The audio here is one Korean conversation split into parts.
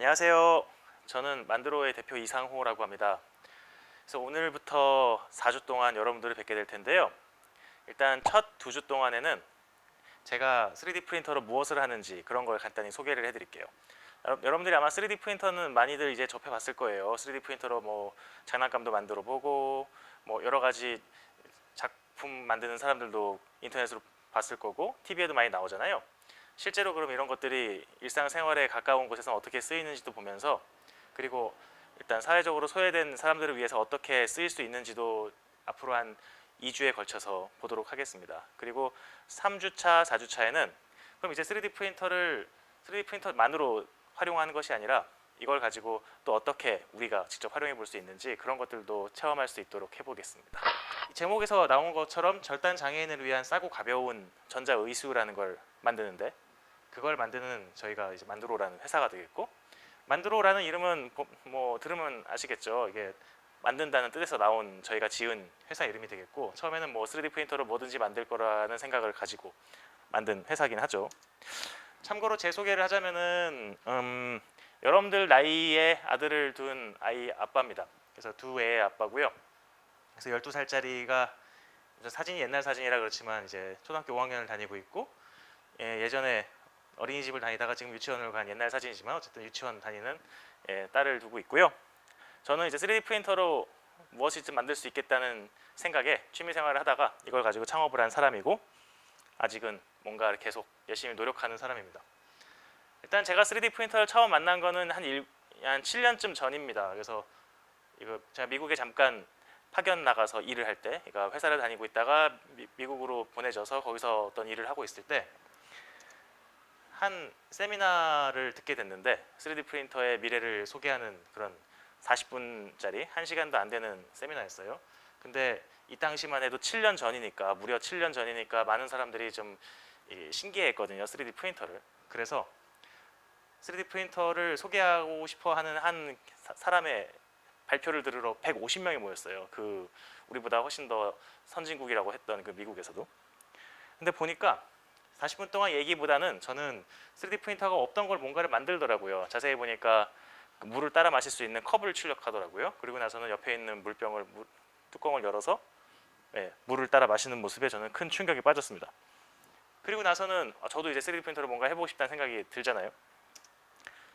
안녕하세요. 저는 만드로의 대표 이상호라고 합니다. 그래서 오늘부터 4주 동안 여러분들을 뵙게 될 텐데요. 일단 첫 2주 동안에는 제가 3D 프린터로 무엇을 하는지 그런 걸 간단히 소개를 해드릴게요. 여러분들이 아마 3D 프린터는 많이들 이제 접해봤을 거예요. 3D 프린터로 뭐 장난감도 만들어 보고 뭐 여러 가지 작품 만드는 사람들도 인터넷으로 봤을 거고 TV에도 많이 나오잖아요. 실제로 그럼 이런 것들이 일상생활에 가까운 곳에서 어떻게 쓰이는지도 보면서, 그리고 일단 사회적으로 소외된 사람들을 위해서 어떻게 쓰일 수 있는지도 앞으로 한 2주에 걸쳐서 보도록 하겠습니다. 그리고 3주차, 4주차에는 그럼 이제 3D 프린터만으로 활용하는 것이 아니라 이걸 가지고 또 어떻게 우리가 직접 활용해 볼 수 있는지 그런 것들도 체험할 수 있도록 해보겠습니다. 이 제목에서 나온 것처럼 절단 장애인을 위한 싸고 가벼운 전자의수라는 걸 만드는데, 그걸 만드는 저희가 이제 만드로라는 회사가 되겠고, 만드로라는 이름은 뭐 들으면 아시겠죠. 이게 만든다는 뜻에서 나온 저희가 지은 회사 이름이 되겠고, 처음에는 뭐 3D 프린터로 뭐든지 만들 거라는 생각을 가지고 만든 회사긴 하죠. 참고로 제 소개를 하자면은 여러분들 나이에 아들을 둔 아이 아빠입니다. 그래서 두 애의 아빠고요. 그래서 12살짜리가 사진이 옛날 사진이라 그렇지만 이제 초등학교 5학년을 다니고 있고, 예전에 어린이집을 다니다가 지금 유치원을 간 옛날 사진이지만 어쨌든 유치원 다니는 딸을 두고 있고요. 저는 이제 3D 프린터로 무엇이든 만들 수 있겠다는 생각에 취미 생활을 하다가 이걸 가지고 창업을 한 사람이고, 아직은 뭔가 계속 열심히 노력하는 사람입니다. 일단 제가 3D 프린터를 처음 만난 거는 한 7년쯤 전입니다. 그래서 이거 제가 미국에 잠깐 파견 나가서 일을 할 때, 그러니까 회사를 다니고 있다가 미국으로 보내져서 거기서 어떤 일을 하고 있을 때 한 세미나를 듣게 됐는데, 3D 프린터의 미래를 소개하는 그런 40분짜리 1시간도 안 되는 세미나였어요. 근데 이 당시만 해도 7년 전이니까, 무려 7년 전이니까 많은 사람들이 좀 신기해했거든요, 3D 프린터를. 그래서 3D 프린터를 소개하고 싶어 하는 한 사람의 발표를 들으러 150명이 모였어요. 그 우리보다 훨씬 더 선진국이라고 했던 그 미국에서도. 근데 보니까 40분 동안 얘기보다는 저는 3D 프린터가 없던 걸 뭔가를 만들더라고요. 자세히 보니까 물을 따라 마실 수 있는 컵을 출력하더라고요. 그리고 나서는 옆에 있는 뚜껑을 열어서 물을 따라 마시는 모습에 저는 큰 충격이 빠졌습니다. 그리고 나서는 저도 이제 3D 프린터로 뭔가 해보고 싶다는 생각이 들잖아요.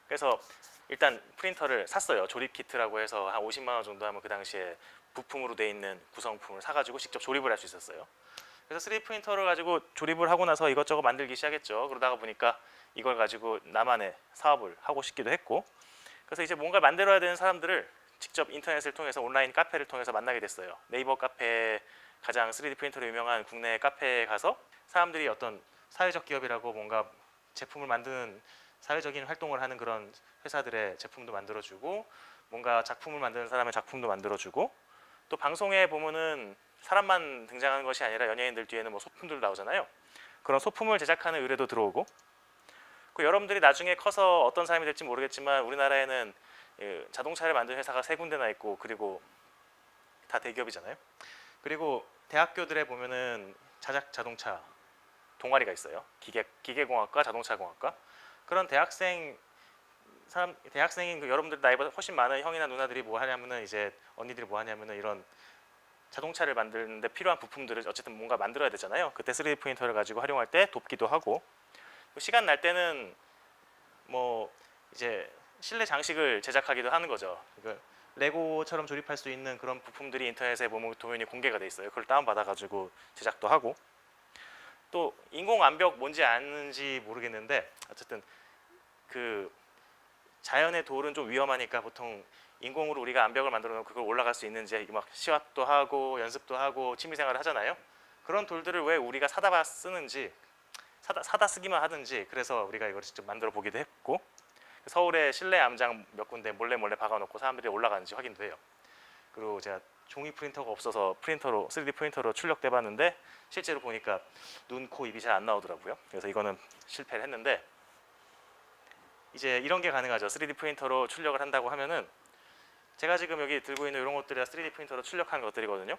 그래서 일단 프린터를 샀어요. 조립 키트라고 해서 한 50만 원 정도 하면 그 당시에 부품으로 돼 있는 구성품을 사가지고 직접 조립을 할 수 있었어요. 그래서 3D 프린터를 가지고 조립을 하고 나서 이것저것 만들기 시작했죠. 그러다가 보니까 이걸 가지고 나만의 사업을 하고 싶기도 했고, 그래서 이제 뭔가 만들어야 되는 사람들을 직접 인터넷을 통해서, 온라인 카페를 통해서 만나게 됐어요. 네이버 카페, 가장 3D 프린터로 유명한 국내 카페에 가서 사람들이 어떤 사회적 기업이라고 뭔가 제품을 만드는 사회적인 활동을 하는 그런 회사들의 제품도 만들어주고, 뭔가 작품을 만드는 사람의 작품도 만들어주고, 또 방송에 보면은 사람만 등장하는 것이 아니라 연예인들 뒤에는 뭐 소품들 나오잖아요. 그런 소품을 제작하는 의뢰도 들어오고, 그 여러분들이 나중에 커서 어떤 사람이 될지 모르겠지만 우리나라에는 자동차를 만드는 회사가 3군데나 있고, 그리고 다 대기업이잖아요. 그리고 대학교들에 보면은 자동차 동아리가 있어요. 기계공학과, 자동차공학과. 그런 대학생인 그 여러분들 나이보다 훨씬 많은 형이나 누나들이 뭐 하냐면은, 이제 언니들이 뭐 하냐면은 이런 자동차를 만드는데 필요한 부품들을 어쨌든 뭔가 만들어야 되잖아요. 그때 3D 프린터를 가지고 활용할 때 돕기도 하고, 시간 날 때는 뭐 이제 실내 장식을 제작하기도 하는 거죠. 그러니까 레고처럼 조립할 수 있는 그런 부품들이 인터넷에 보면 도면이 공개가 돼 있어요. 그걸 다운받아 가지고 제작도 하고, 또 인공 암벽 뭔지 아는지 모르겠는데 어쨌든 그 자연의 돌은 좀 위험하니까 보통 인공으로 우리가 암벽을 만들어 놓고 그걸 올라갈 수 있는지 막 시합도 하고 연습도 하고 취미생활을 하잖아요. 그런 돌들을 왜 우리가 사다 쓰는지, 사다 쓰기만 하든지, 그래서 우리가 이걸 직접 만들어 보기도 했고, 서울에 실내 암장 몇 군데 몰래 박아놓고 사람들이 올라가는지 확인도 해요. 그리고 제가 종이 프린터가 없어서 3D 프린터로 출력돼 봤는데 실제로 보니까 눈, 코, 입이 잘 안 나오더라고요. 그래서 이거는 실패를 했는데, 이제 이런 게 가능하죠. 3D 프린터로 출력을 한다고 하면은, 제가 지금 여기 들고 있는 이런 것들이 3D 프린터로 출력한 것들이거든요.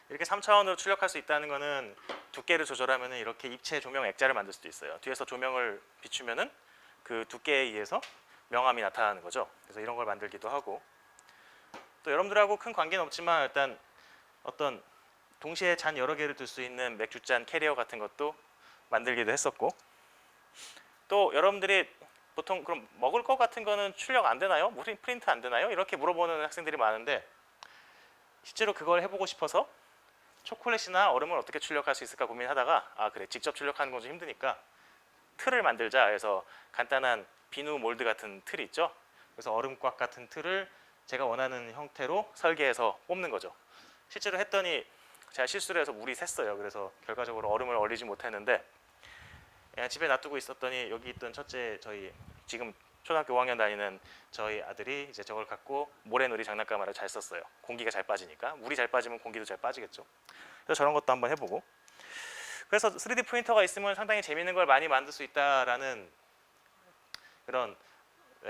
이렇게 3차원으로 출력할 수 있다는 거는 두께를 조절하면 이렇게 입체 조명 액자를 만들 수도 있어요. 뒤에서 조명을 비추면은 그 두께에 의해서 명암이 나타나는 거죠. 그래서 이런 걸 만들기도 하고, 또 여러분들하고 큰 관계는 없지만 일단 어떤 동시에 잔 여러 개를 둘 수 있는 맥주잔 캐리어 같은 것도 만들기도 했었고, 또 여러분들이 보통 그럼 먹을 것 같은 거는 출력 안 되나요? 프린트 안 되나요? 이렇게 물어보는 학생들이 많은데, 실제로 그걸 해보고 싶어서 초콜릿이나 얼음을 어떻게 출력할 수 있을까 고민하다가, 아 그래, 직접 출력하는 건 좀 힘드니까 틀을 만들자 해서 간단한 비누 몰드 같은 틀이 있죠. 그래서 얼음꽉 같은 틀을 제가 원하는 형태로 설계해서 뽑는 거죠. 실제로 했더니 제가 실수를 해서 물이 샜어요. 그래서 결과적으로 얼음을 얼리지 못했는데, 집에 놔두고 있었더니 여기 있던 첫째, 저희 지금 초등학교 5학년 다니는 저희 아들이 이제 저걸 갖고 모래놀이 장난감으로 잘 썼어요. 공기가 잘 빠지니까. 물이 잘 빠지면 공기도 잘 빠지겠죠. 그래서 저런 것도 한번 해보고, 그래서 3D 프린터가 있으면 상당히 재밌는 걸 많이 만들 수 있다라는 그런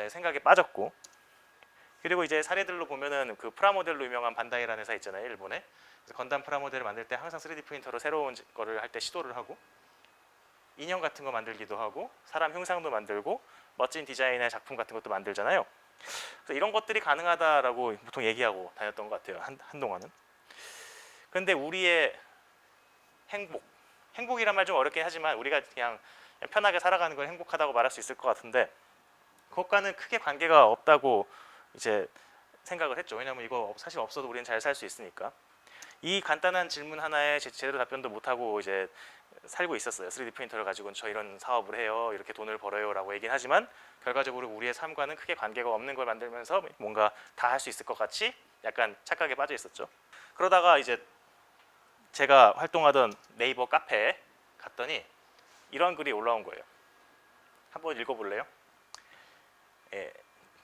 생각에 빠졌고, 그리고 이제 사례들로 보면은 그 프라모델로 유명한 반다이라는 회사 있잖아요, 일본에. 그래서 건담 프라모델을 만들 때 항상 3D 프린터로 새로운 거를 할 때 시도를 하고, 인형 같은 거 만들기도 하고, 사람 흉상도 만들고, 멋진 디자인의 작품 같은 것도 만들잖아요. 그래서 이런 것들이 가능하다라고 보통 얘기하고 다녔던 것 같아요, 한동안은. 그런데 우리의 행복이란 말 좀 어렵긴 하지만 우리가 그냥 편하게 살아가는 걸 행복하다고 말할 수 있을 것 같은데, 그것과는 크게 관계가 없다고 이제 생각을 했죠. 왜냐하면 이거 사실 없어도 우리는 잘 살 수 있으니까. 이 간단한 질문 하나에 제대로 답변도 못하고 이제 살고 있었어요. 3D 프린터를 가지고는 저 이런 사업을 해요, 이렇게 돈을 벌어요 라고 얘기는 하지만, 결과적으로 우리의 삶과는 크게 관계가 없는 걸 만들면서 뭔가 다 할 수 있을 것 같이 약간 착각에 빠져 있었죠. 그러다가 이제 제가 활동하던 네이버 카페에 갔더니 이런 글이 올라온 거예요. 한번 읽어볼래요? 예,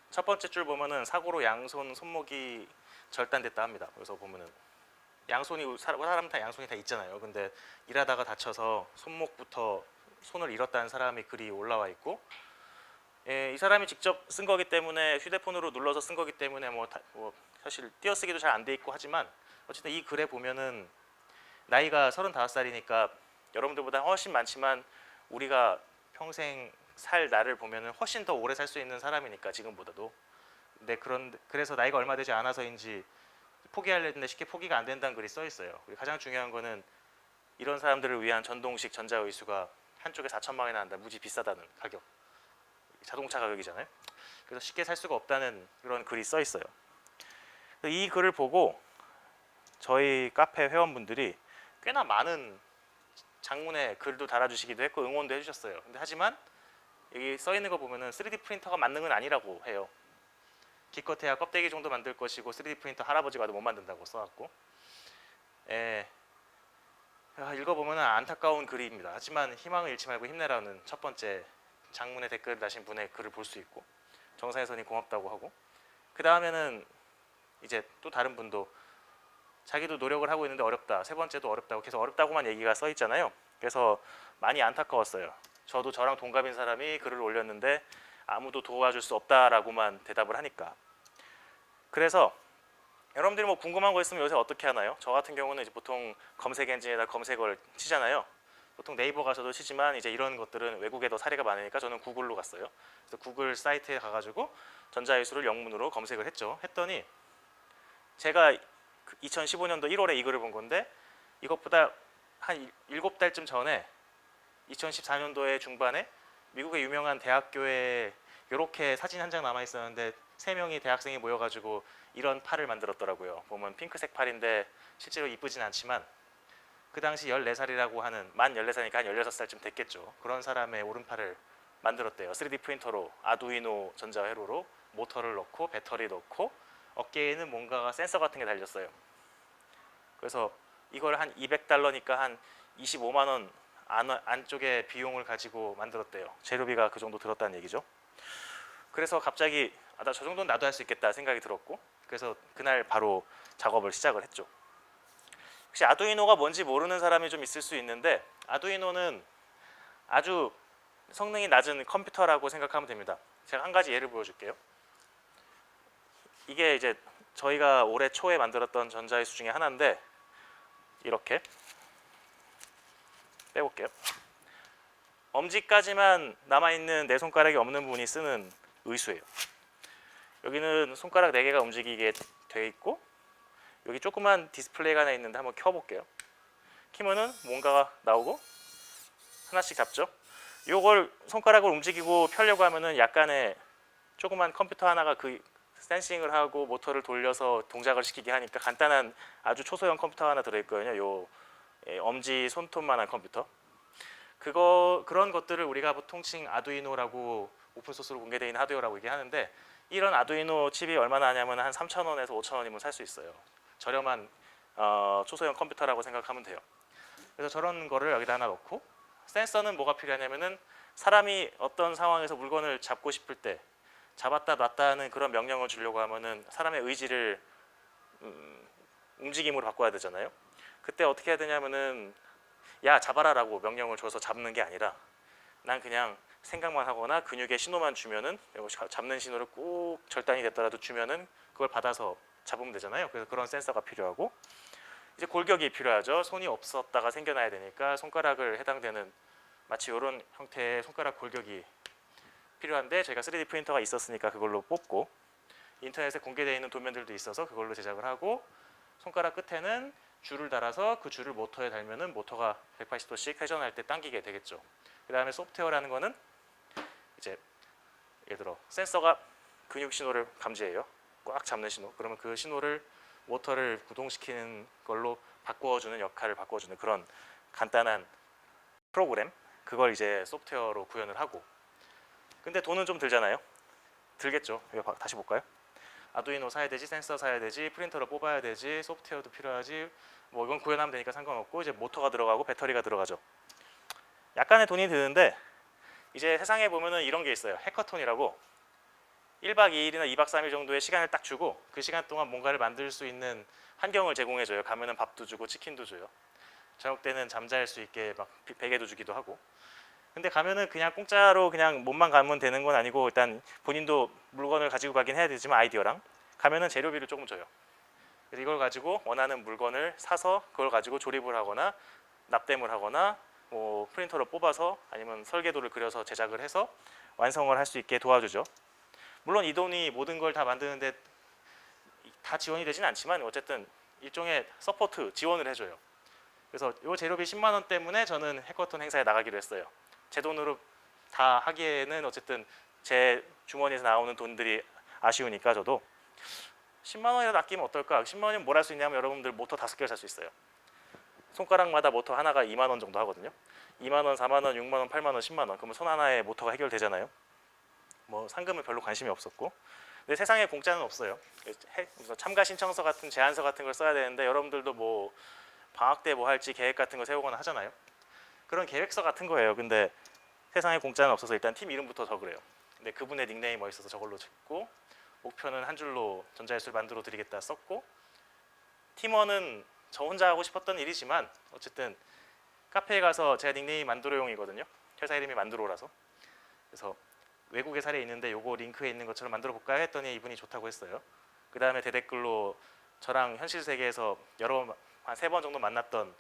첫 번째 줄 보면은 사고로 양손 손목이 절단됐다 합니다. 그래서 보면은 양손이, 사람 다 양손이 다 있잖아요. 근데 일하다가 다쳐서 손목부터 손을 잃었다는 사람의 글이 올라와 있고, 이 사람이 직접 쓴 거기 때문에, 휴대폰으로 눌러서 쓴 거기 때문에 뭐 사실 띄어쓰기도 잘 안 돼 있고 하지만, 어쨌든 이 글에 보면은 나이가 35살이니까 여러분들보다 훨씬 많지만 우리가 평생 살 날을 보면은 훨씬 더 오래 살 수 있는 사람이니까, 지금보다도. 근데 그래서 나이가 얼마 되지 않아서인지 포기하려는데 쉽게 포기가 안 된다는 글이 써 있어요. 그리고 가장 중요한 거는 이런 사람들을 위한 전동식 전자의수가 한쪽에 4천만 원이나 한다. 무지 비싸다는 가격. 자동차 가격이잖아요. 그래서 쉽게 살 수가 없다는 그런 글이 써 있어요. 이 글을 보고 저희 카페 회원분들이 꽤나 많은 장문에 글도 달아주시기도 했고 응원도 해주셨어요. 근데 하지만 여기 써 있는 거 보면은 3D 프린터가 만능은 아니라고 해요. 기껏해야 껍데기 정도 만들 것이고 3D 프린터 할아버지 가도 못 만든다고 써갖고, 읽어보면 안타까운 글입니다. 하지만 희망을 잃지 말고 힘내라는 첫 번째 장문의 댓글 다신 분의 글을 볼 수 있고, 정사혜선이 고맙다고 하고, 그 다음에는 이제 또 다른 분도 자기도 노력을 하고 있는데 어렵다, 세 번째도 어렵다고, 계속 어렵다고만 얘기가 써 있잖아요. 그래서 많이 안타까웠어요. 저도 저랑 동갑인 사람이 글을 올렸는데 아무도 도와줄 수 없다라고만 대답을 하니까. 그래서 여러분들이 뭐 궁금한 거 있으면 요새 어떻게 하나요? 저 같은 경우는 이제 보통 검색 엔진에다 검색어를 치잖아요. 보통 네이버 가서도 치지만 이제 이런 것들은 외국에 더 사례가 많으니까 저는 구글로 갔어요. 그래서 구글 사이트에 가가지고 전자예술을 영문으로 검색을 했죠. 했더니 제가 2015년도 1월에 이 글을 본 건데, 이것보다 한 7달쯤 전에 2014년도의 중반에 미국의 유명한 대학교에 이렇게 사진 한 장 남아 있었는데 3명이 대학생이 모여가지고 이런 팔을 만들었더라고요. 보면 핑크색 팔인데 실제로 이쁘진 않지만, 그 당시 14살이라고 하는, 만 14살이니까 한 16살쯤 됐겠죠. 그런 사람의 오른팔을 만들었대요. 3D 프린터로, 아두이노 전자회로로 모터를 넣고 배터리 넣고 어깨에는 뭔가가 센서 같은 게 달렸어요. 그래서 이걸 한 200달러니까 한 25만 원 안쪽에 비용을 가지고 만들었대요. 재료비가 그 정도 들었다는 얘기죠. 그래서 갑자기 나 저 정도는 나도 할 수 있겠다 생각이 들었고, 그래서 그날 바로 작업을 시작을 했죠. 혹시 아두이노가 뭔지 모르는 사람이 좀 있을 수 있는데, 아두이노는 아주 성능이 낮은 컴퓨터라고 생각하면 됩니다. 제가 한 가지 예를 보여줄게요. 이게 이제 저희가 올해 초에 만들었던 전자의수 중에 하나인데, 이렇게 빼볼게요. 엄지까지만 남아있는 내 손가락이 없는 분이 쓰는 의수예요. 여기는 손가락 4개가 움직이게 돼 있고 여기 조그만 디스플레이가 하나 있는데 한번 켜볼게요. 키면은 뭔가가 나오고 하나씩 잡죠. 요걸 손가락을 움직이고 펴려고 하면은 약간의 조그만 컴퓨터 하나가 그 센싱을 하고 모터를 돌려서 동작을 시키게 하니까 간단한 아주 초소형 컴퓨터 하나 들어있거든요. 요 엄지 손톱만한 컴퓨터. 그런 것들을 우리가 보통칭 아두이노라고 오픈소스로 공개되어 있는 하드웨어라고 얘기하는데 이런 아두이노 칩이 얼마나 하냐면 한 3,000원에서 5,000원이면 살 수 있어요. 저렴한 초소형 컴퓨터라고 생각하면 돼요. 그래서 저런 거를 여기다 하나 넣고 센서는 뭐가 필요하냐면은 사람이 어떤 상황에서 물건을 잡고 싶을 때 잡았다 놨다 하는 그런 명령을 주려고 하면은 사람의 의지를 움직임으로 바꿔야 되잖아요. 그때 어떻게 해야 되냐면은 야 잡아라라고 명령을 줘서 잡는 게 아니라 난 그냥 생각만 하거나 근육에 신호만 주면은 잡는 신호를 꼭 절단이 됐더라도 주면은 그걸 받아서 잡으면 되잖아요. 그래서 그런 센서가 필요하고 이제 골격이 필요하죠. 손이 없었다가 생겨나야 되니까 손가락을 해당되는 마치 이런 형태의 손가락 골격이 필요한데 저희가 3D 프린터가 있었으니까 그걸로 뽑고 인터넷에 공개되어 있는 도면들도 있어서 그걸로 제작을 하고 손가락 끝에는 줄을 달아서 그 줄을 모터에 달면은 모터가 180도씩 회전할 때 당기게 되겠죠. 그 다음에 소프트웨어라는 거는 이제 예를 들어 센서가 근육 신호를 감지해요. 꽉 잡는 신호. 그러면 그 신호를 모터를 구동시키는 걸로 바꿔주는 역할을 바꿔주는 그런 간단한 프로그램. 그걸 이제 소프트웨어로 구현을 하고. 근데 돈은 좀 들잖아요. 들겠죠. 이거 다시 볼까요? 아두이노 사야 되지, 센서 사야 되지, 프린터를 뽑아야 되지, 소프트웨어도 필요하지. 뭐 이건 구현하면 되니까 상관없고 이제 모터가 들어가고 배터리가 들어가죠. 약간의 돈이 드는데 이제 세상에 보면은 이런 게 있어요. 해커톤이라고 1박 2일이나 2박 3일 정도의 시간을 딱 주고 그 시간 동안 뭔가를 만들 수 있는 환경을 제공해줘요. 가면은 밥도 주고 치킨도 줘요. 저녁 때는 잠잘 수 있게 막 베개도 주기도 하고. 근데 가면은 그냥 공짜로 그냥 몸만 가면 되는 건 아니고 일단 본인도 물건을 가지고 가긴 해야 되지만 아이디어랑 가면은 재료비를 조금 줘요. 그래서 이걸 가지고 원하는 물건을 사서 그걸 가지고 조립을 하거나 납땜을 하거나 뭐 프린터로 뽑아서 아니면 설계도를 그려서 제작을 해서 완성을 할 수 있게 도와주죠. 물론 이 돈이 모든 걸 다 만드는데 다 지원이 되진 않지만 어쨌든 일종의 서포트 지원을 해줘요. 그래서 이 재료비 10만 원 때문에 저는 해커톤 행사에 나가기로 했어요. 제 돈으로 다 하기에는 어쨌든 제 주머니에서 나오는 돈들이 아쉬우니까 저도 10만 원이라도 아끼면 어떨까? 10만 원이면 뭘 할 수 있냐면 여러분들 모터 5개를 살 수 있어요. 손가락마다 모터 하나가 2만 원 정도 하거든요. 2만 원, 4만 원, 6만 원, 8만 원, 10만 원. 그러면 손 하나에 모터가 해결되잖아요. 뭐 상금은 별로 관심이 없었고. 근데 세상에 공짜는 없어요. 참가 신청서 같은 제안서 같은 걸 써야 되는데 여러분들도 뭐 방학 때 뭐 할지 계획 같은 거 세우거나 하잖아요. 그런 계획서 같은 거예요. 근데 세상에 공짜는 없어서 일단 팀 이름부터 적으래요. 근데 그분의 닉네임이 멋있어서 저걸로 적고 목표는 한 줄로 전자예술 만들어 드리겠다 썼고 팀원은 저 혼자 하고 싶었던 일이지만 어쨌든 카페에 가서 제가 닉네임이 만두로용이거든요. 회사 이름이 만두로라서. 그래서 외국에 살에 있는데 요거 링크에 있는 것처럼 만들어 볼까요? 했더니 이분이 좋다고 했어요. 그 다음에 대댓글로 저랑 현실 세계에서 한 3번 정도 만났던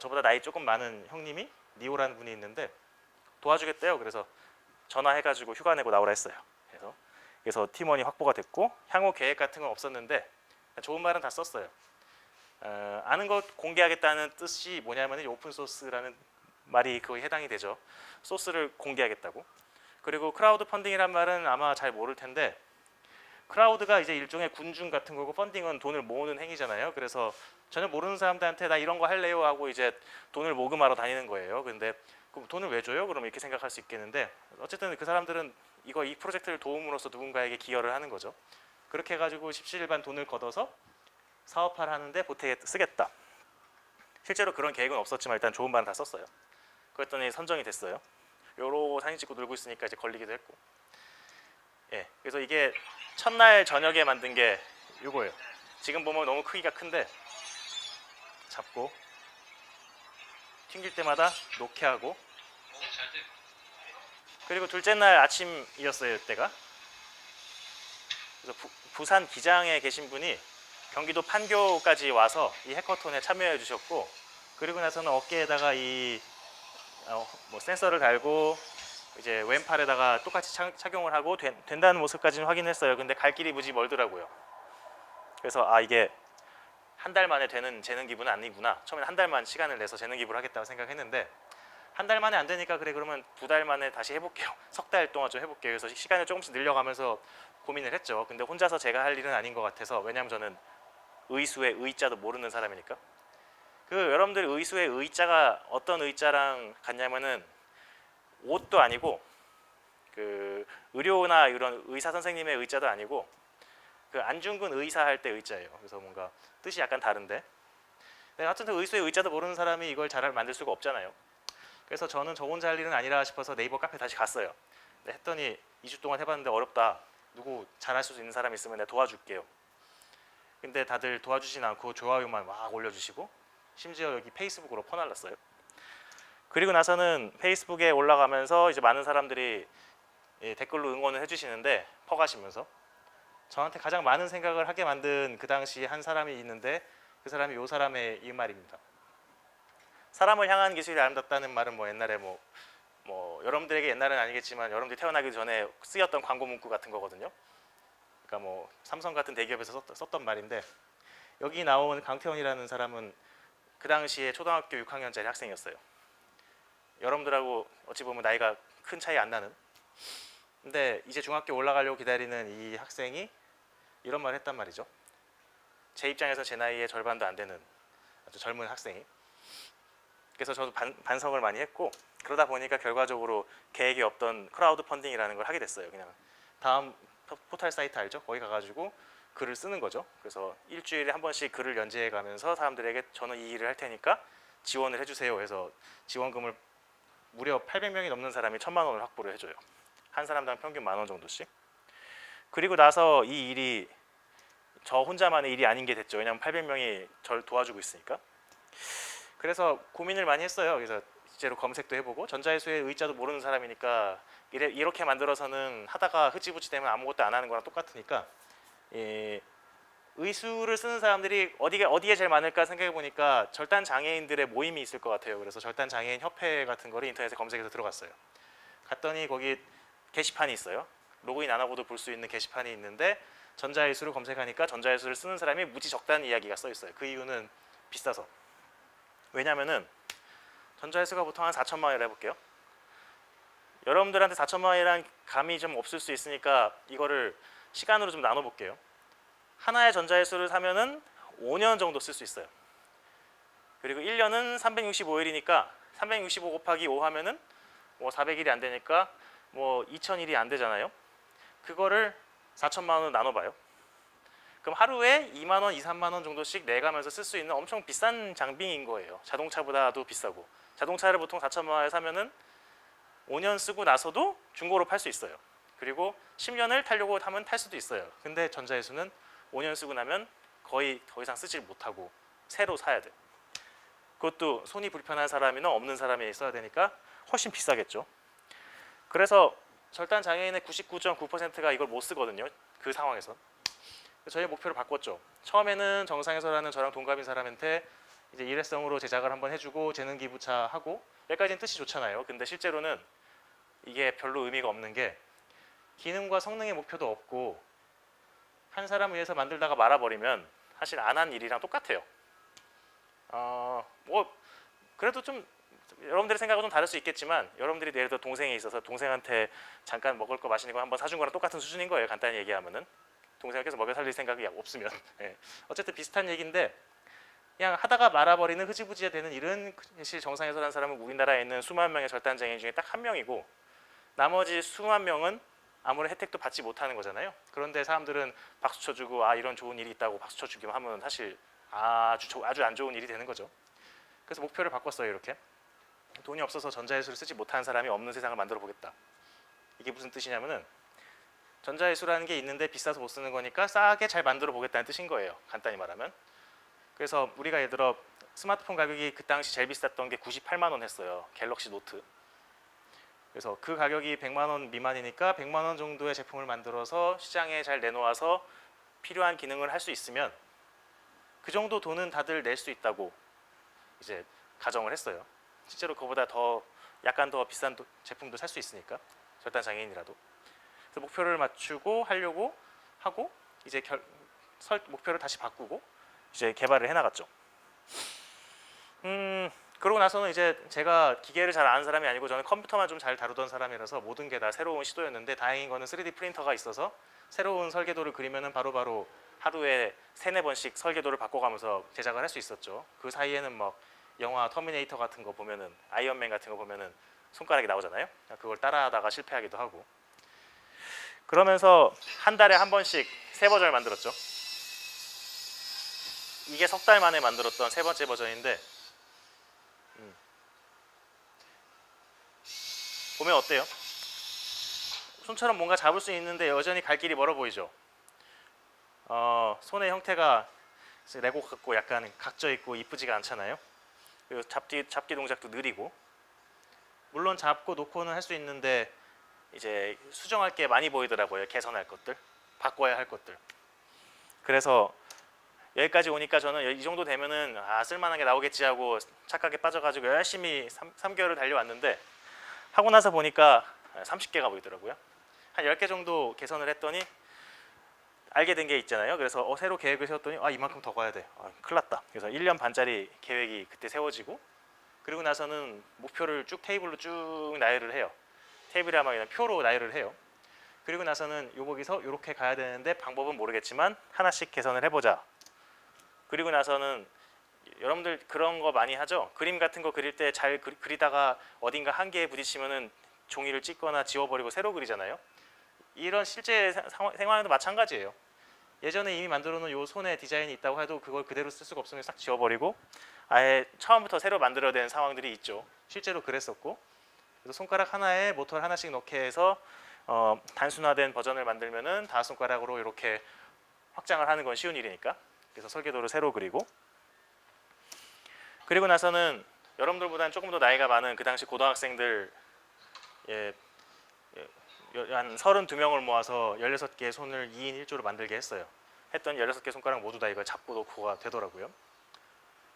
저보다 나이 조금 많은 형님이 니오라는 분이 있는데 도와주겠대요. 그래서 전화해가지고 휴가 내고 나오라 했어요. 그래서 팀원이 확보가 됐고 향후 계획 같은 건 없었는데 좋은 말은 다 썼어요. 아는 것 공개하겠다는 뜻이 뭐냐면 이 오픈 소스라는 말이 거의 해당이 되죠. 소스를 공개하겠다고. 그리고 크라우드 펀딩이란 말은 아마 잘 모를 텐데 크라우드가 이제 일종의 군중 같은 거고 펀딩은 돈을 모으는 행위잖아요. 그래서 전혀 모르는 사람들한테 나 이런 거 할래요 하고 이제 돈을 모금하러 다니는 거예요. 근데 그럼 돈을 왜 줘요? 그러면 이렇게 생각할 수 있겠는데 어쨌든 그 사람들은 이 프로젝트를 도움으로써 누군가에게 기여를 하는 거죠. 그렇게 해가지고 십시일반 돈을 걷어서 사업화를 하는데 보태에 쓰겠다. 실제로 그런 계획은 없었지만 일단 좋은 말은 다 썼어요. 그랬더니 선정이 됐어요. 요로 사진 찍고 놀고 있으니까 이제 걸리기도 했고. 예, 그래서 이게 첫날 저녁에 만든 게 요거예요. 지금 보면 너무 크기가 큰데 잡고 튕길 때마다 놓게 하고. 그리고 둘째 날 아침이었어요. 이때가. 그래서 부산 기장에 계신 분이 경기도 판교까지 와서 이 해커톤에 참여해 주셨고 그리고 나서는 어깨에다가 이 뭐 센서를 달고 이제 왼팔에다가 똑같이 착용을 하고 된다는 모습까지는 확인했어요. 근데 갈 길이 무지 멀더라고요. 그래서 아, 이게 한 달 만에 되는 재능 기부는 아니구나. 처음에 한 달만 시간을 내서 재능 기부를 하겠다고 생각했는데 한 달 만에 안 되니까 그래, 그러면 2달 만에 다시 해볼게요. 3달 동안 좀 해볼게요. 그래서 시간을 조금씩 늘려가면서 고민을 했죠. 근데 혼자서 제가 할 일은 아닌 것 같아서, 왜냐하면 저는 의수의 의자도 모르는 사람이니까. 그 여러분들 의수의 의자가 어떤 의자랑 같냐면은 옷도 아니고 그 의료나 이런 의사 선생님의 의자도 아니고 그 안중근 의사 할 때 의자예요. 그래서 뭔가 뜻이 약간 다른데, 네, 하여튼 의수의 의자도 모르는 사람이 이걸 잘 만들 수가 없잖아요. 그래서 저는 저 혼자 할 일은 아니라 싶어서 네이버 카페 다시 갔어요. 네, 했더니 2주 동안 해봤는데 어렵다. 누구 잘할 수 있는 사람 있으면 내가 도와줄게요. 근데 다들 도와주진 않고 좋아요만 막 올려주시고, 심지어 여기 페이스북으로 퍼날랐어요. 그리고 나서는 페이스북에 올라가면서 이제 많은 사람들이 댓글로 응원을 해주시는데, 퍼가시면서 저한테 가장 많은 생각을 하게 만든 그 당시 한 사람이 있는데, 그 사람이 이 사람의 이 말입니다. 사람을 향한 기술이 아름답다는 말은 뭐 옛날에 뭐 여러분들에게 옛날은 아니겠지만 여러분들이 태어나기 전에 쓰였던 광고 문구 같은 거거든요. 그러니까 뭐 삼성 같은 대기업에서 썼던 말인데, 여기 나온 강태원이라는 사람은 그 당시에 초등학교 6학년짜리 학생이었어요. 여러분들하고 어찌 보면 나이가 큰 차이 안 나는. 근데 이제 중학교 올라가려고 기다리는 이 학생이 이런 말을 했단 말이죠. 제 입장에서 제 나이의 절반도 안 되는 아주 젊은 학생이. 그래서 저도 반성을 많이 했고, 그러다 보니까 결과적으로 계획이 없던 크라우드 펀딩이라는 걸 하게 됐어요. 그냥 다음 포털 사이트 알죠? 거기 가가지고 글을 쓰는 거죠. 그래서 일주일에 한 번씩 글을 연재해 가면서 사람들에게 저는 이 일을 할 테니까 지원을 해주세요 해서 지원금을 무려 800명이 넘는 사람이 1,000만 원을 확보를 해줘요. 한 사람당 평균 10,000원 정도씩. 그리고 나서 이 일이 저 혼자만의 일이 아닌 게 됐죠. 왜냐하면 800명이 저를 도와주고 있으니까. 그래서 고민을 많이 했어요. 그래서 실제로 검색도 해보고, 전자예술의 의자도 모르는 사람이니까 이렇게 만들어서는 하다가 흐지부지 되면 아무것도 안 하는 거랑 똑같으니까, 의수를 쓰는 사람들이 어디에 제일 많을까 생각해 보니까 절단 장애인들의 모임이 있을 것 같아요. 그래서 절단 장애인 협회 같은 거를 인터넷에 검색해서 들어갔어요. 갔더니 거기 게시판이 있어요. 로그인 안 하고도 볼 수 있는 게시판이 있는데, 전자예술을 검색하니까 전자예술을 쓰는 사람이 무지 적다는 이야기가 써 있어요. 그 이유는 비싸서. 왜냐면은 전자예술가 보통 한 4천만 원이라 해볼게요. 여러분들한테 4천만 원이란 감이 좀 없을 수 있으니까 이거를 시간으로 좀 나눠볼게요. 하나의 전자예술을 사면은 5년 정도 쓸 수 있어요. 그리고 1년은 365일이니까 365 곱하기 5 하면은 뭐 400일이 안 되니까 뭐 2000일이 안 되잖아요. 그거를 4천만 원으로 나눠봐요. 그럼 하루에 2만 원, 2, 3만 원 정도씩 내가면서 쓸 수 있는 엄청 비싼 장비인 거예요. 자동차보다도 비싸고. 자동차를 보통 4천만 원에 사면은 5년 쓰고 나서도 중고로 팔 수 있어요. 그리고 10년을 타려고 하면 탈 수도 있어요. 근데 전자예술은 5년 쓰고 나면 거의 더 이상 쓰질 못하고 새로 사야 돼. 그것도 손이 불편한 사람이나 없는 사람이 써야 되니까 훨씬 비싸겠죠. 그래서 절단 장애인의 99.9%가 이걸 못 쓰거든요. 그 상황에서. 저희 목표를 바꿨죠. 처음에는 정상에서라는 저랑 동갑인 사람한테 이제 일회성으로 제작을 한번 해주고 재능 기부차 하고, 여기까지는 뜻이 좋잖아요. 근데 실제로는 이게 별로 의미가 없는 게, 기능과 성능의 목표도 없고 한 사람을 위해서 만들다가 말아버리면 사실 안 한 일이랑 똑같아요. 뭐 그래도 좀 여러분들의 생각은 좀 다를 수 있겠지만, 여러분들이 예를 들어 동생이 있어서 동생한테 잠깐 먹을 거 맛있는 거 한번 사준 거랑 똑같은 수준인 거예요. 간단히 얘기하면은. 동생을 계속 먹여 살릴 생각이 없으면. 예. 어쨌든 비슷한 얘기인데, 그냥 하다가 말아버리는 흐지부지가 되는 일은 사실 정상에서라는 사람은 우리나라에 있는 수만 명의 절단 장애인 중에 딱 한 명이고, 나머지 수만 명은 아무런 혜택도 받지 못하는 거잖아요. 그런데 사람들은 박수 쳐주고 아 이런 좋은 일이 있다고 박수 쳐주기만 하면 사실 아주 안 좋은 일이 되는 거죠. 그래서 목표를 바꿨어요. 이렇게 돈이 없어서 전자예술을 쓰지 못하는 사람이 없는 세상을 만들어 보겠다. 이게 무슨 뜻이냐면은, 전자예술이라는 게 있는데 비싸서 못 쓰는 거니까 싸게 잘 만들어 보겠다는 뜻인 거예요. 간단히 말하면. 그래서 우리가 예를 들어 스마트폰 가격이 그 당시 제일 비쌌던 게 98만 원 했어요. 갤럭시 노트. 그래서 그 가격이 100만 원 미만이니까 100만 원 정도의 제품을 만들어서 시장에 잘 내놓아서 필요한 기능을 할 수 있으면 그 정도 돈은 다들 낼 수 있다고 이제 가정을 했어요. 실제로 그보다 더 약간 더 비싼 제품도 살 수 있으니까 절단 장애인이라도. 그래서 목표를 맞추고 하려고 하고 이제 목표를 다시 바꾸고 이제 개발을 해나갔죠. 그러고 나서는 이제 제가 기계를 잘 아는 사람이 아니고 저는 컴퓨터만 좀 잘 다루던 사람이라서 모든 게 다 새로운 시도였는데 다행인 거는 3D 프린터가 있어서 새로운 설계도를 그리면은 바로바로 하루에 3-4번씩 설계도를 바꿔가면서 제작을 할 수 있었죠. 그 사이에는 막 영화 터미네이터 같은 거 보면은 아이언맨 같은 거 보면은 손가락이 나오잖아요. 그걸 따라하다가 실패하기도 하고. 그러면서 한 달에 한 번씩 새 버전을 만들었죠. 이게 석 달 만에 만들었던 세 번째 버전인데 보면 어때요? 손처럼 뭔가 잡을 수 있는데 여전히 갈 길이 멀어 보이죠. 손의 형태가 레고 같고 약간 각져 있고 이쁘지가 않잖아요. 그리고 잡기 동작도 느리고, 물론 잡고 놓고는 할 수 있는데 이제 수정할 게 많이 보이더라고요. 개선할 것들, 바꿔야 할 것들. 그래서 여기까지 오니까 저는 이 정도 되면은 쓸만한 게 나오겠지 하고 착각에 빠져가지고 열심히 3개월을 달려왔는데 하고 나서 보니까 30개가 보이더라고요. 한 10개 정도 개선을 했더니 알게 된 게 있잖아요. 그래서 새로 계획을 세웠더니 이만큼 더 가야 돼. 큰일 났다. 그래서 1년 반짜리 계획이 그때 세워지고, 그리고 나서는 목표를 쭉 테이블로 쭉 나열을 해요. 테이블에 아마 그냥 표로 나열을 해요. 그리고 나서는 여기서 이렇게 가야 되는데 방법은 모르겠지만 하나씩 개선을 해보자. 그리고 나서는 여러분들 그런 거 많이 하죠. 그림 같은 거 그릴 때 잘 그리다가 어딘가 한계에 부딪히면은 종이를 찢거나 지워버리고 새로 그리잖아요. 이런 실제 생활에도 마찬가지예요. 예전에 이미 만들어 놓은 요 손에 디자인이 있다고 해도 그걸 그대로 쓸 수가 없으면 싹 지워버리고 아예 처음부터 새로 만들어야 되는 상황들이 있죠. 실제로 그랬었고, 그래서 손가락 하나에 모터를 하나씩 넣게 해서 단순화된 버전을 만들면은 5손가락으로 이렇게 확장을 하는 건 쉬운 일이니까. 그래서 설계도를 새로 그리고, 그리고 나서는 여러분들보다는 조금 더 나이가 많은 그 당시 고등학생들 한 32명을 모아서 16개의 손을 2인 1조로 만들게 했어요. 했더니 16개 손가락 모두 다 이걸 잡고 놓고가 되더라고요.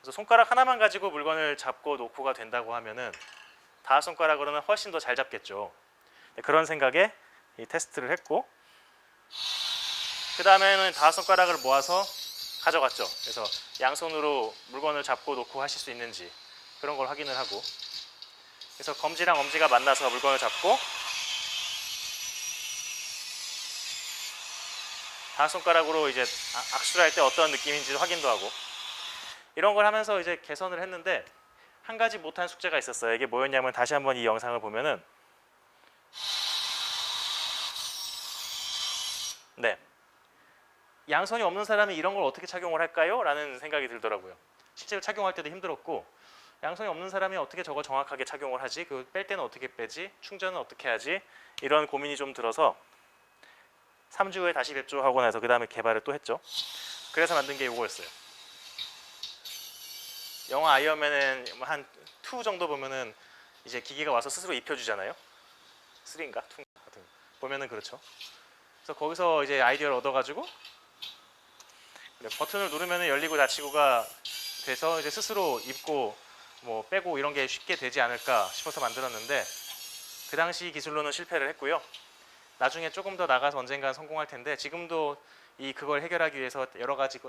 그래서 손가락 하나만 가지고 물건을 잡고 놓고가 된다고 하면은 5손가락으로는 훨씬 더 잘 잡겠죠. 그런 생각에 이 테스트를 했고, 그 다음에는 5손가락을 모아서 가져갔죠. 그래서 양손으로 물건을 잡고 놓고 하실 수 있는지 그런 걸 확인을 하고, 그래서 검지랑 엄지가 만나서 물건을 잡고 5손가락으로 이제 악수를 할 때 어떤 느낌인지 확인도 하고, 이런 걸 하면서 이제 개선을 했는데 한 가지 못한 숙제가 있었어요. 이게 뭐였냐면, 다시 한번 이 영상을 보면은 양손이 없는 사람이 이런 걸 어떻게 착용을 할까요? 라는 생각이 들더라고요. 실제로 착용할 때도 힘들었고, 양손이 없는 사람이 어떻게 저거 정확하게 착용을 하지? 그 뺄 때는 어떻게 빼지? 충전은 어떻게 하지? 이런 고민이 좀 들어서 3주 후에 다시 뵙죠 하고 나서 그 다음에 개발을 또 했죠. 그래서 만든 게 이거였어요. 영화 아이언맨은 한 2 정도 보면은 이제 기계가 와서 스스로 입혀주잖아요. 3인가? 2 같은 보면은 그렇죠. 그래서 거기서 이제 아이디어를 얻어가지고 버튼을 누르면은 열리고 닫히고가 돼서 이제 스스로 입고 뭐 빼고 이런 게 쉽게 되지 않을까 싶어서 만들었는데, 그 당시 기술로는 실패를 했고요. 나중에 조금 더 나가서 언젠간 성공할 텐데 지금도 그걸 해결하기 위해서 여러 가지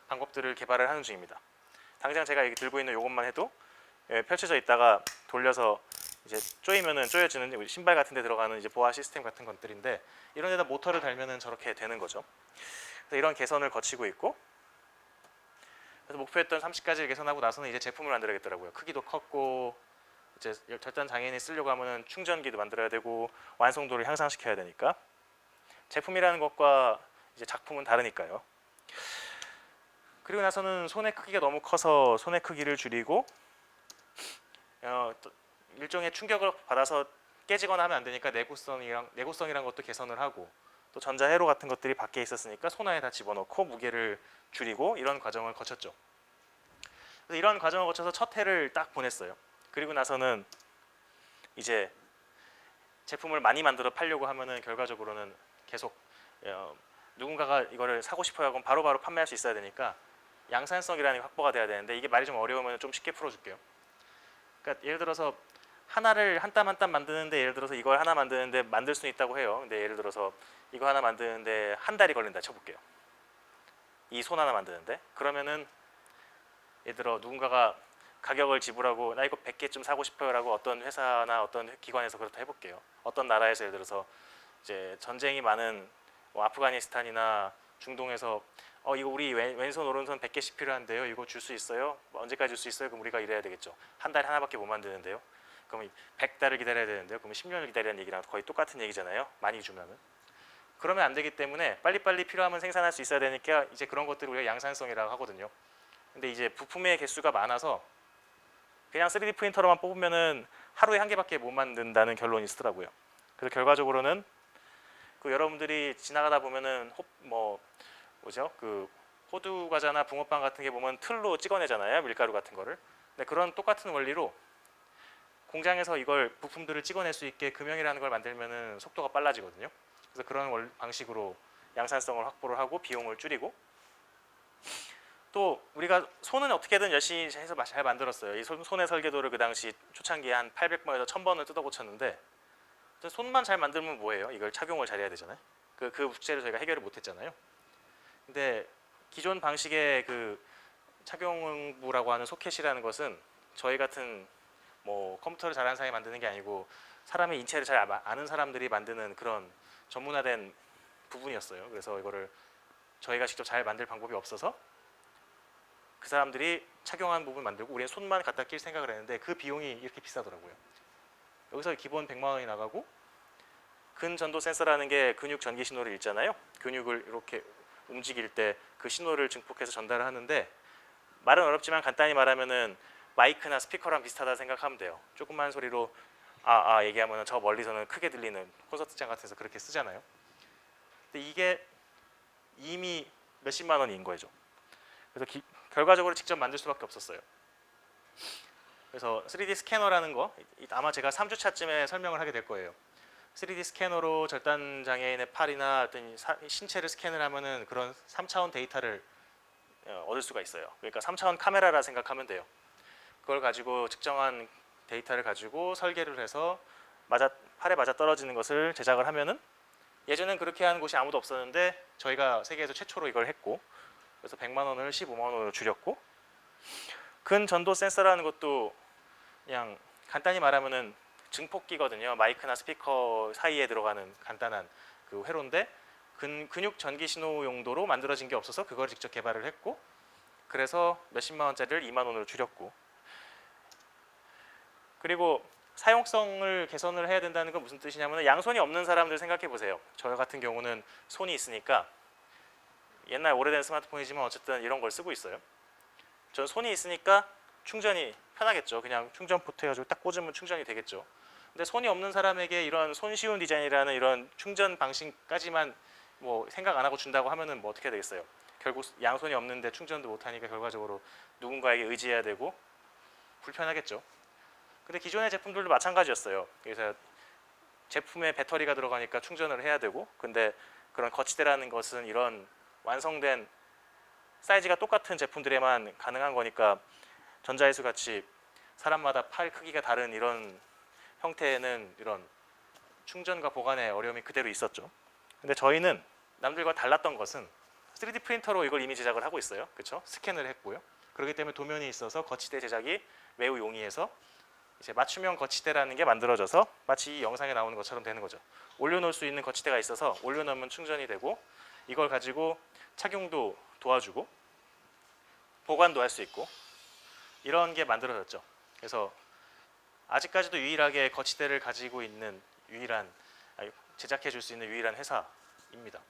방법들을 개발을 하는 중입니다. 당장 제가 여기 들고 있는 이것만 해도 펼쳐져 있다가 돌려서 이제 조이면은 조여지는 신발 같은 데 들어가는 이제 보아 시스템 같은 것들인데, 이런 데다 모터를 달면은 저렇게 되는 거죠. 그래서 이런 개선을 거치고 있고, 그래서 목표했던 30가지를 개선하고 나서는 이제 제품을 만들어야겠더라고요. 크기도 컸고, 이제 절단 장애인이 쓰려고 하면은 충전기도 만들어야 되고 완성도를 향상시켜야 되니까, 제품이라는 것과 이제 작품은 다르니까요. 그리고 나서는 손의 크기가 너무 커서 손의 크기를 줄이고, 일종의 충격을 받아서 깨지거나 하면 안 되니까 내구성이란 것도 개선을 하고, 또 전자 회로 같은 것들이 밖에 있었으니까 손 안에 다 집어넣고 무게를 줄이고, 이런 과정을 거쳤죠. 그래서 이런 과정을 거쳐서 첫 해를 딱 보냈어요. 그리고 나서는 이제 제품을 많이 만들어 팔려고 하면은 결과적으로는 계속 누군가가 이거를 사고 싶어요 하고 바로바로 판매할 수 있어야 되니까 양산성이라는 게 확보가 돼야 되는데, 이게 말이 좀 어려우면 좀 쉽게 풀어줄게요. 그러니까 예를 들어서 하나를 한 땀 한 땀 만드는데 예를 들어서 이걸 하나 만드는데 만들 수는 있다고 해요. 근데 예를 들어서 이거 하나 만드는데 한 달이 걸린다 쳐볼게요. 이 손 하나 만드는데 그러면은 예를 들어 누군가가 가격을 지불하고 나 이거 100개쯤 사고 싶어요라고 어떤 회사나 어떤 기관에서 그렇다 해볼게요. 어떤 나라에서 예를 들어서 이제 전쟁이 많은 뭐 아프가니스탄이나 중동에서 이거 우리 왼손 오른손 100개씩 필요한데요. 이거 줄 수 있어요? 뭐 언제까지 줄 수 있어요? 그럼 우리가 이래야 되겠죠. 한 달에 하나밖에 못 만드는데요. 그럼 100달을 기다려야 되는데요. 그러면 10년을 기다리는 얘기랑 거의 똑같은 얘기잖아요. 많이 주면은. 그러면 안 되기 때문에 빨리빨리 필요하면 생산할 수 있어야 되니까 이제 그런 것들을 우리가 양산성이라고 하거든요. 근데 이제 부품의 개수가 많아서 그냥 3D 프린터로만 뽑으면은 하루에 한 개밖에 못 만든다는 결론이 있더라고요. 그래서 결과적으로는 그 여러분들이 지나가다 보면은 그 호두 과자나 붕어빵 같은 게 보면 틀로 찍어내잖아요. 밀가루 같은 거를. 근데 그런 똑같은 원리로 공장에서 이걸 부품들을 찍어낼 수 있게 금형이라는 걸 만들면은 속도가 빨라지거든요. 그래서 그런 방식으로 양산성을 확보를 하고 비용을 줄이고 또 우리가 손은 어떻게든 열심히 해서 잘 만들었어요. 이 손의 설계도를 그 당시 초창기에 한 800번에서 1000번을 뜯어 고쳤는데 손만 잘 만들면 뭐예요? 이걸 착용을 잘해야 되잖아요. 그 숙제를 저희가 해결을 못했잖아요. 근데 기존 방식의 그 착용부라고 하는 소켓이라는 것은 저희 같은 뭐 컴퓨터를 잘하는 사람이 만드는 게 아니고 사람의 인체를 잘 아는 사람들이 만드는 그런 전문화된 부분이었어요. 그래서 이거를 저희가 직접 잘 만들 방법이 없어서 그 사람들이 착용한 부분 만들고 우리는 손만 갖다 낄 생각을 했는데 그 비용이 이렇게 비싸더라고요. 여기서 기본 100만 원이 나가고 근전도 센서라는 게 근육 전기 신호를 읽잖아요. 근육을 이렇게 움직일 때 그 신호를 증폭해서 전달을 하는데 말은 어렵지만 간단히 말하면은 마이크나 스피커랑 비슷하다 생각하면 돼요. 조그만 소리로 얘기하면 저 멀리서는 크게 들리는 콘서트장 같은 데서 그렇게 쓰잖아요. 근데 이게 이미 몇십만 원인 거죠. 그래서 결과적으로 직접 만들 수밖에 없었어요. 그래서 3D 스캐너라는 거 아마 제가 3주차쯤에 설명을 하게 될 거예요. 3D 스캐너로 절단 장애인의 팔이나 어떤 신체를 스캔을 하면은 그런 3차원 데이터를 얻을 수가 있어요. 그러니까 3차원 카메라라 생각하면 돼요. 그걸 가지고 측정한 데이터를 가지고 설계를 해서 팔에 맞아 떨어지는 것을 제작을 하면은 예전엔 그렇게 하는 곳이 아무도 없었는데 저희가 세계에서 최초로 이걸 했고 그래서 100만 원을 15만 원으로 줄였고 근전도 센서라는 것도 그냥 간단히 말하면은 증폭기거든요. 마이크나 스피커 사이에 들어가는 간단한 그 회로인데 근육 전기 신호 용도로 만들어진 게 없어서 그걸 직접 개발을 했고 그래서 몇십만 원짜리를 2만 원으로 줄였고 그리고 사용성을 개선을 해야 된다는 건 무슨 뜻이냐면 양손이 없는 사람들 생각해 보세요. 저 같은 경우는 손이 있으니까 옛날 오래된 스마트폰이지만 어쨌든 이런 걸 쓰고 있어요. 전 손이 있으니까 충전이 편하겠죠. 그냥 충전 포트 해가지고 딱 꽂으면 충전이 되겠죠. 근데 손이 없는 사람에게 이런 손쉬운 디자인이라는 이런 충전 방식까지만 뭐 생각 안 하고 준다고 하면은 뭐 어떻게 되겠어요? 결국 양손이 없는데 충전도 못 하니까 결과적으로 누군가에게 의지해야 되고 불편하겠죠. 근데 기존의 제품들도 마찬가지였어요. 그래서 제품에 배터리가 들어가니까 충전을 해야 되고 근데 그런 거치대라는 것은 이런 완성된 사이즈가 똑같은 제품들에만 가능한 거니까 전자회수 같이 사람마다 팔 크기가 다른 이런 형태는 이런 충전과 보관의 어려움이 그대로 있었죠. 근데 저희는 남들과 달랐던 것은 3D 프린터로 이걸 이미 제작을 하고 있어요. 그렇죠? 스캔을 했고요. 그렇기 때문에 도면이 있어서 거치대 제작이 매우 용이해서 이제 맞춤형 거치대라는 게 만들어져서 마치 이 영상에 나오는 것처럼 되는 거죠. 올려놓을 수 있는 거치대가 있어서 올려놓으면 충전이 되고 이걸 가지고 착용도 도와주고 보관도 할 수 있고 이런 게 만들어졌죠. 그래서 아직까지도 유일하게 거치대를 가지고 있는 제작해 줄 수 있는 유일한 회사입니다.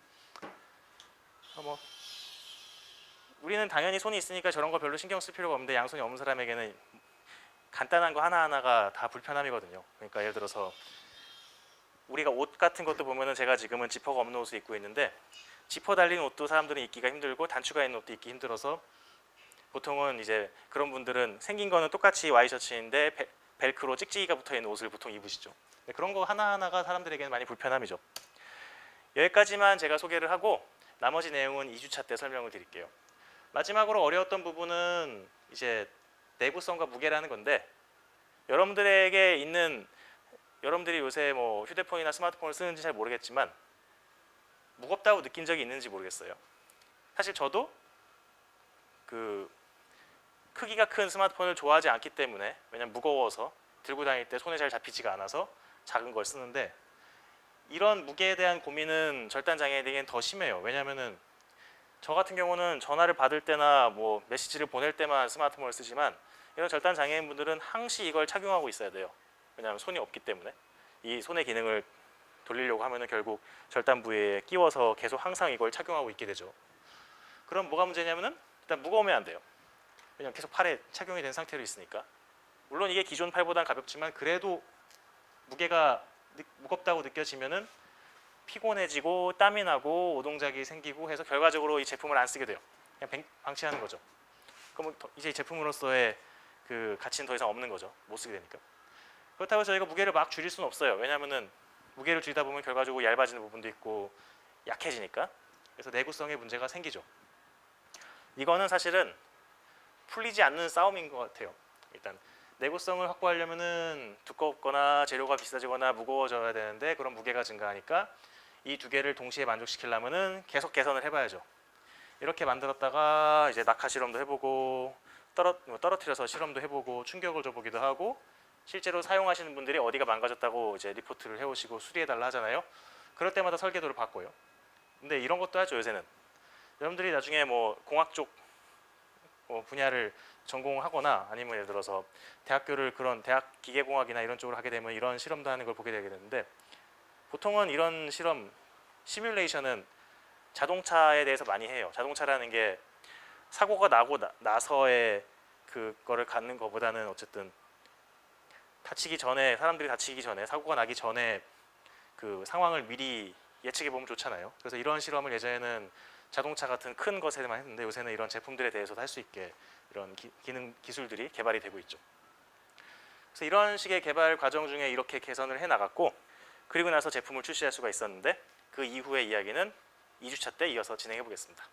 우리는 당연히 손이 있으니까 저런 거 별로 신경 쓸 필요가 없는데 양손이 없는 사람에게는 간단한 거 하나하나가 다 불편함이거든요. 그러니까 예를 들어서 우리가 옷 같은 것도 보면은 제가 지금은 지퍼가 없는 옷을 입고 있는데 지퍼 달린 옷도 사람들은 입기가 힘들고 단추가 있는 옷도 입기 힘들어서 보통은 이제 그런 분들은 생긴 거는 똑같이 와이셔츠인데 벨크로 찍찍이가 붙어 있는 옷을 보통 입으시죠. 그런 거 하나하나가 사람들에게는 많이 불편함이죠. 여기까지만 제가 소개를 하고 나머지 내용은 2주차 때 설명을 드릴게요. 마지막으로 어려웠던 부분은 이제 내구성과 무게라는 건데 여러분들이 요새 뭐 휴대폰이나 스마트폰을 쓰는지 잘 모르겠지만 무겁다고 느낀 적이 있는지 모르겠어요. 사실 저도 그 크기가 큰 스마트폰을 좋아하지 않기 때문에, 왜냐면 무거워서 들고 다닐 때 손에 잘 잡히지가 않아서 작은 걸 쓰는데, 이런 무게에 대한 고민은 절단 장애인에게는 더 심해요. 왜냐면은 저 같은 경우는 전화를 받을 때나 뭐 메시지를 보낼 때만 스마트폰을 쓰지만, 이런 절단 장애인분들은 항시 이걸 착용하고 있어야 돼요. 왜냐하면 손이 없기 때문에. 이 손의 기능을 돌리려고 하면은 결국 절단 부위에 끼워서 계속 항상 이걸 착용하고 있게 되죠. 그럼 뭐가 문제냐면은 일단 무거우면 안 돼요. 왜냐면 계속 팔에 착용이 된 상태로 있으니까. 물론 이게 기존 팔보다는 가볍지만 그래도 무게가 무겁다고 느껴지면은 피곤해지고 땀이 나고 오동작이 생기고 해서 결과적으로 이 제품을 안 쓰게 돼요. 그냥 방치하는 거죠. 그럼 이제 이 제품으로서의 그 가치는 더 이상 없는 거죠. 못 쓰게 되니까. 그렇다고 저희가 무게를 막 줄일 수는 없어요. 왜냐하면은 무게를 줄이다 보면 결과적으로 얇아지는 부분도 있고 약해지니까. 그래서 내구성에 문제가 생기죠. 이거는 사실은 풀리지 않는 싸움인 것 같아요. 일단 내구성을 확보하려면은 두껍거나 재료가 비싸지거나 무거워져야 되는데, 그런 무게가 증가하니까 이 두 개를 동시에 만족시키려면은 계속 개선을 해봐야죠. 이렇게 만들었다가 이제 낙하 실험도 해보고 떨어뜨려서 실험도 해보고 충격을 줘보기도 하고, 실제로 사용하시는 분들이 어디가 망가졌다고 이제 리포트를 해오시고 수리해달라 하잖아요. 그럴 때마다 설계도를 바꿔요. 근데 이런 것도 하죠, 요새는. 여러분들이 나중에 뭐 공학 쪽 분야를 전공하거나 아니면 예를 들어서 대학교를 그런 대학 기계공학이나 이런 쪽으로 하게 되면 이런 실험도 하는 걸 보게 되게 되는데, 보통은 이런 실험 시뮬레이션은 자동차에 대해서 많이 해요. 자동차라는 게 사고가 나고 나서의 그거를 갖는 것보다는 어쨌든 다치기 전에, 사람들이 다치기 전에, 사고가 나기 전에 그 상황을 미리 예측해 보면 좋잖아요. 그래서 이런 실험을 예전에는 자동차 같은 큰 것에만 했는데, 요새는 이런 제품들에 대해서도 할 수 있게 이런 기능 기술들이 개발이 되고 있죠. 그래서 이런 식의 개발 과정 중에 이렇게 개선을 해 나갔고, 그리고 나서 제품을 출시할 수가 있었는데, 그 이후의 이야기는 2주차 때 이어서 진행해 보겠습니다.